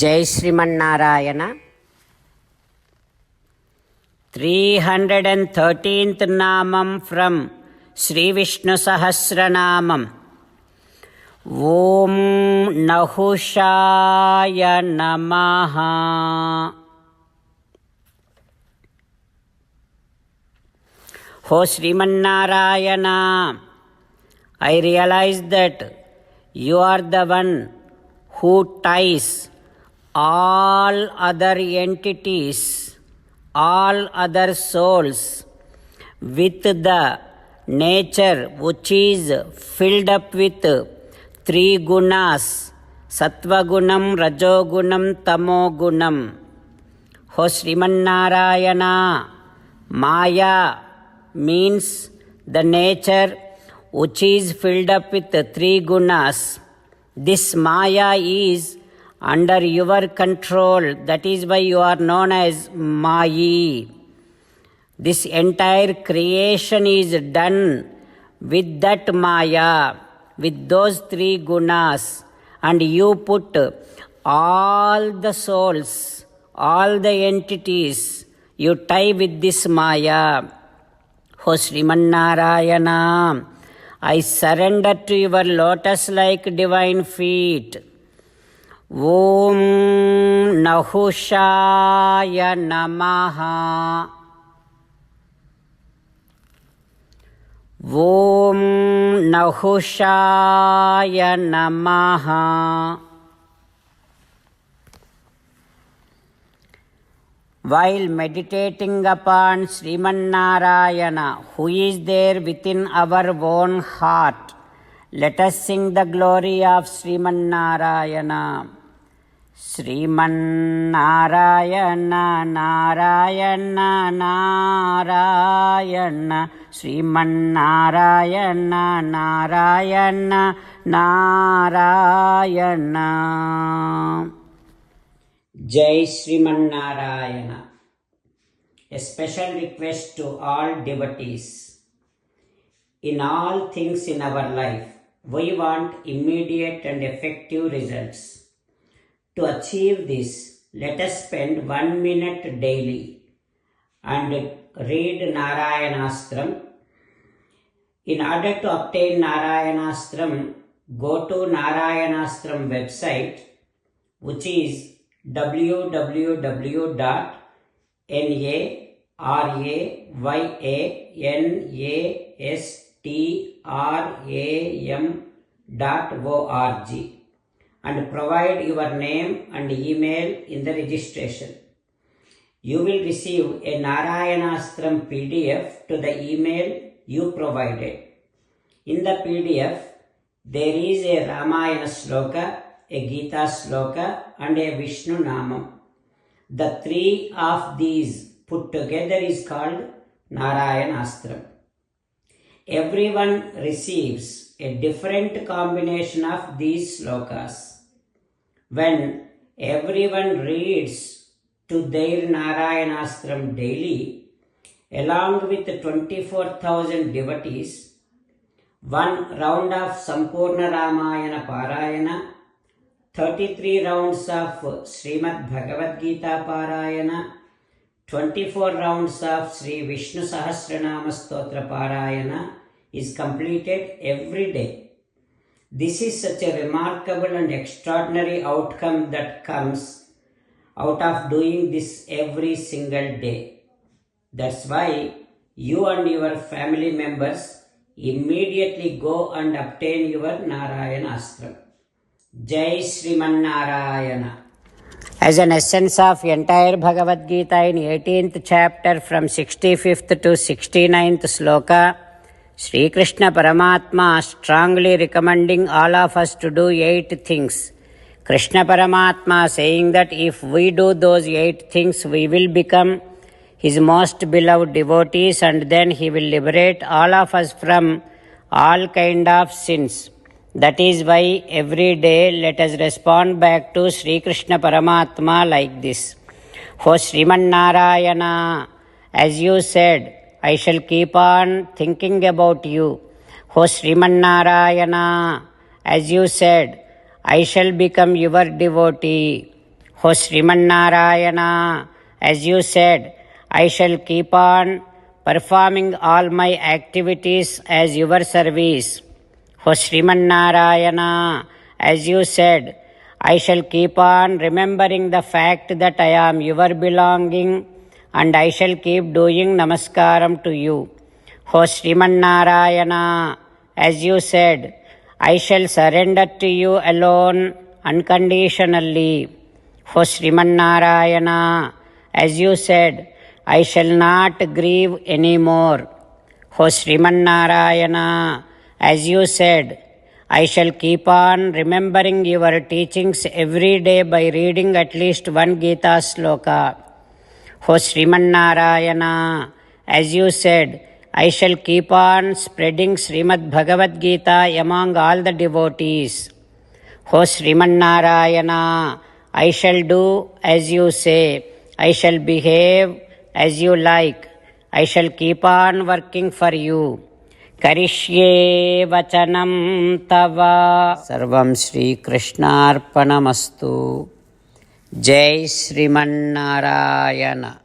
జై శ్రీమన్నారాయణ. 313th నామం from Shri Vishnu Sahasranamam. ఓం నహుషాయ నమః. హో Srimannarayana, I realize that you are the one who ties all other entities, all other souls with the nature which is filled up with three gunas, sattvagunam, rajogunam, tamogunam. Ho Srimannarayana, Maya means the nature which is filled up with three gunas. This Maya is under your control. That is why you are known as Mayi. This entire creation is done with that Maya, with those three gunas, and you put all the souls, all the entities, you tie with this Maya. Ho Srimannarayana, I surrender to your lotus-like divine feet. Om Nahushaya Namaha. Om Nahushaya Namaha. While meditating upon Srimannarayana, who is there within our own heart, let us sing the glory of Srimannarayana. Srimannarayana, Narayana, Narayana, Srimannarayana, Narayana, Narayana. Jai Srimannarayana. A special request to all devotees. In all things in our life, we want immediate and effective results. To achieve this, let us spend 1 minute daily and read Narayanastram. In order to obtain Narayanastram, go to Narayanastram website, which is www.narayanastram.org, and provide your name and email in the registration. You will receive a Narayanastram PDF to the email you provided. In the PDF, there is a Ramayana sloka, a Gita sloka, and a Vishnu Namam. The three of these put together is called Narayanastram. Everyone receives a different combination of these slokas. When everyone reads to their Narayanastram daily, along with 24,000 devotees, one round of Sampurna Ramayana Parayana, 33 rounds of Srimad Bhagavad Gita Parayana, 24 rounds of Sri Vishnu Sahasranama Stotra Parayana is completed every day. This is such a remarkable and extraordinary outcome that comes out of doing this every single day. That's why you and your family members immediately go and obtain your Narayanastram. Jai Srimannarayana. As an essence of entire Bhagavad Gita in 18th chapter from 65th to 69th sloka, Sri Krishna Paramatma strongly recommending all of us to do 8 things. Krishna Paramatma saying that if we do those 8 things, we will become his most beloved devotees, and then he will liberate all of us from all kind of sins. That is why every day let us respond back to Sri Krishna Paramatma like this. Ho Srimannarayana, as you said, I shall keep on thinking about you. Ho Srimannarayana, as you said, I shall become your devotee. O Srimannarayana, as you said, I shall keep on performing all my activities as your service. O Srimannarayana, as you said, I shall keep on remembering the fact that I am your belonging and I shall keep doing namaskaram to you. O Srimannarayana, as you said, I shall surrender to you alone unconditionally. O Srimannarayana, as you said, I shall not grieve anymore. O Srimannarayana, as you said, I shall keep on remembering your teachings every day by reading at least one Gita sloka. O Srimannarayana, as you said, I shall keep on spreading Srimad Bhagavad Gita among all the devotees. O Srimannarayana, I shall do as you say. I shall behave as you like. I shall keep on working for you. Karishye vachanam tava. Sarvam Shri Krishnarpanamastu. Jai Srimannarayana.